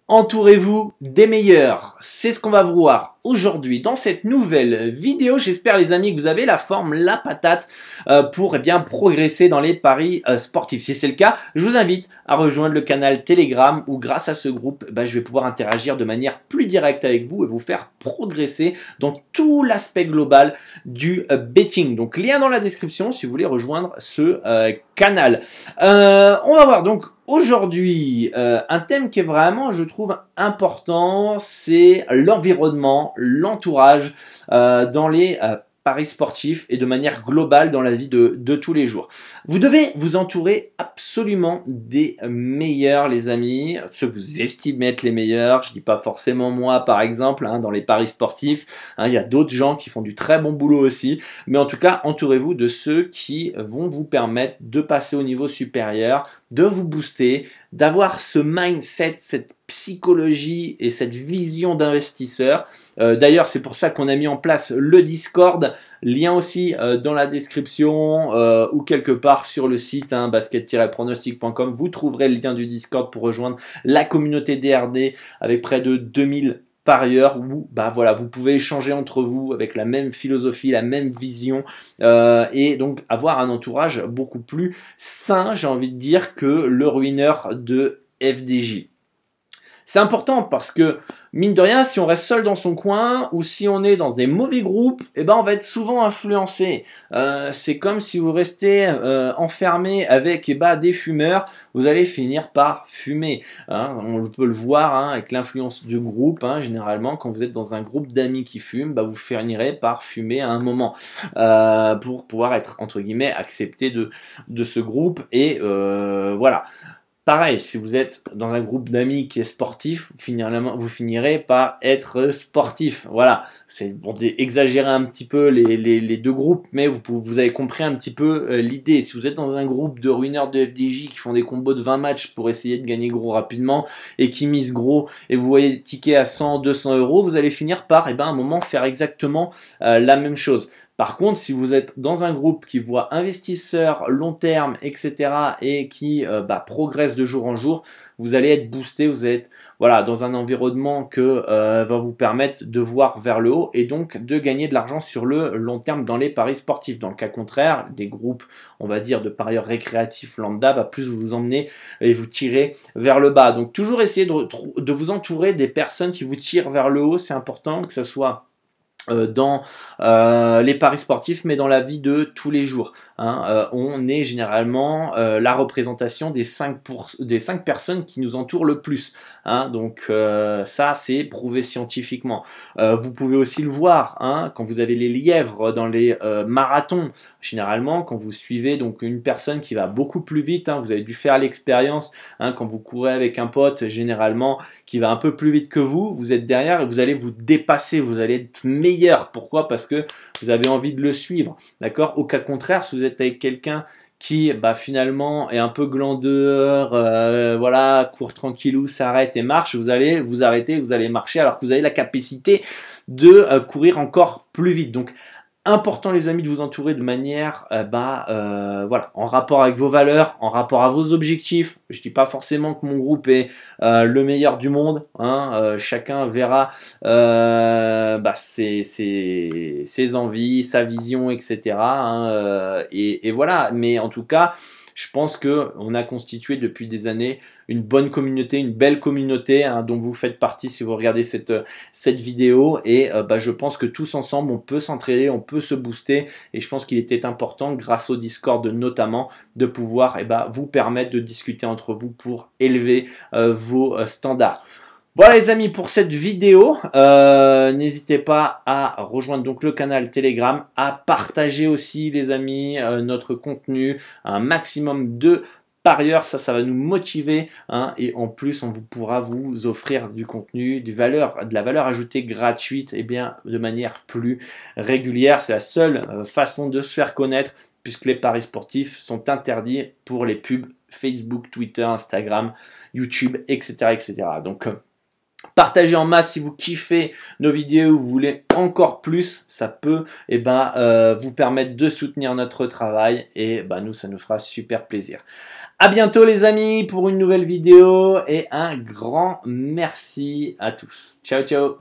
Entourez-vous des meilleurs. C'est ce qu'on va voir aujourd'hui dans cette nouvelle vidéo. J'espère les amis que vous avez la forme, la patate pour bien progresser dans les paris sportifs. Si c'est le cas, je vous invite à rejoindre le canal Telegram où grâce à ce groupe, je vais pouvoir interagir de manière plus directe avec vous et vous faire progresser dans tout l'aspect global du betting. Donc lien dans la description si vous voulez rejoindre ce canal. On va voir donc aujourd'hui un thème qui est vraiment, je trouve, important, c'est l'environnement, l'entourage dans les paris sportifs et de manière globale dans la vie de tous les jours. Vous devez vous entourer absolument des meilleurs, les amis, ceux que vous estimez être les meilleurs. Je dis pas forcément moi, par exemple, dans les paris sportifs. Il y a d'autres gens qui font du très bon boulot aussi. Mais en tout cas, entourez-vous de ceux qui vont vous permettre de passer au niveau supérieur, de vous booster, d'avoir ce mindset, cette psychologie et cette vision d'investisseur. D'ailleurs, c'est pour ça qu'on a mis en place le Discord, lien aussi dans la description ou quelque part sur le site basket-pronostic.com. Vous trouverez le lien du Discord pour rejoindre la communauté DRD avec près de 2000 parieurs où voilà, vous pouvez échanger entre vous avec la même philosophie, la même vision et donc avoir un entourage beaucoup plus sain, j'ai envie de dire, que le ruineur de FDJ. C'est important parce que, mine de rien, si on reste seul dans son coin ou si on est dans des mauvais groupes, on va être souvent influencé. C'est comme si vous restez enfermé avec des fumeurs, vous allez finir par fumer. On peut le voir avec l'influence du groupe. Généralement, quand vous êtes dans un groupe d'amis qui fument, vous finirez par fumer à un moment pour pouvoir être, entre guillemets, accepté de ce groupe. Et voilà. Pareil, si vous êtes dans un groupe d'amis qui est sportif, vous finirez par être sportif. Voilà, c'est pour exagérer un petit peu les deux groupes, mais vous avez compris un petit peu l'idée. Si vous êtes dans un groupe de ruineurs de FDJ qui font des combos de 20 matchs pour essayer de gagner gros rapidement et qui misent gros et vous voyez le ticket à 100, 200 euros, vous allez finir par à un moment faire exactement la même chose. Par contre, si vous êtes dans un groupe qui voit investisseurs long terme, etc. et qui progresse de jour en jour, vous allez être boosté, vous êtes dans un environnement que va vous permettre de voir vers le haut et donc de gagner de l'argent sur le long terme dans les paris sportifs. Dans le cas contraire, des groupes, on va dire, de parieurs récréatifs lambda, plus vous emmener et vous tirer vers le bas. Donc toujours essayer de vous entourer des personnes qui vous tirent vers le haut. C'est important que ça soit dans les paris sportifs, mais dans la vie de tous les jours. On est généralement la représentation des 5 personnes qui nous entourent le plus. Donc ça, c'est prouvé scientifiquement. Vous pouvez aussi le voir quand vous avez les lièvres dans les marathons. Généralement, quand vous suivez donc une personne qui va beaucoup plus vite, vous avez dû faire l'expérience quand vous courez avec un pote, généralement, qui va un peu plus vite que vous êtes derrière et vous allez vous dépasser, vous allez être meilleur. Pourquoi? Parce que vous avez envie de le suivre. D'accord? Au cas contraire, si vous êtes avec quelqu'un qui finalement est un peu glandeur, court tranquillou, s'arrête et marche, vous allez vous arrêter, vous allez marcher alors que vous avez la capacité de courir encore plus vite. Donc important les amis de vous entourer de manière en rapport avec vos valeurs, en rapport à vos objectifs. Je dis pas forcément que mon groupe est le meilleur du monde, chacun verra ses envies, sa vision, etc. Et voilà, mais en tout cas je pense qu'on a constitué depuis des années une bonne communauté, une belle communauté dont vous faites partie si vous regardez cette vidéo. Et je pense que tous ensemble, on peut s'entraider, on peut se booster. Et je pense qu'il était important, grâce au Discord notamment, de pouvoir vous permettre de discuter entre vous pour élever vos standards. Voilà les amis pour cette vidéo, n'hésitez pas à rejoindre donc le canal Telegram, à partager aussi les amis notre contenu, un maximum de parieurs, ça va nous motiver et en plus on pourra vous offrir du contenu, de la valeur ajoutée gratuite de manière plus régulière. C'est la seule façon de se faire connaître puisque les paris sportifs sont interdits pour les pubs Facebook, Twitter, Instagram, YouTube, etc. etc. Donc Partagez en masse si vous kiffez nos vidéos, vous voulez encore plus, ça peut vous permettre de soutenir notre travail et nous, ça nous fera super plaisir. À bientôt les amis pour une nouvelle vidéo et un grand merci à tous. Ciao, ciao.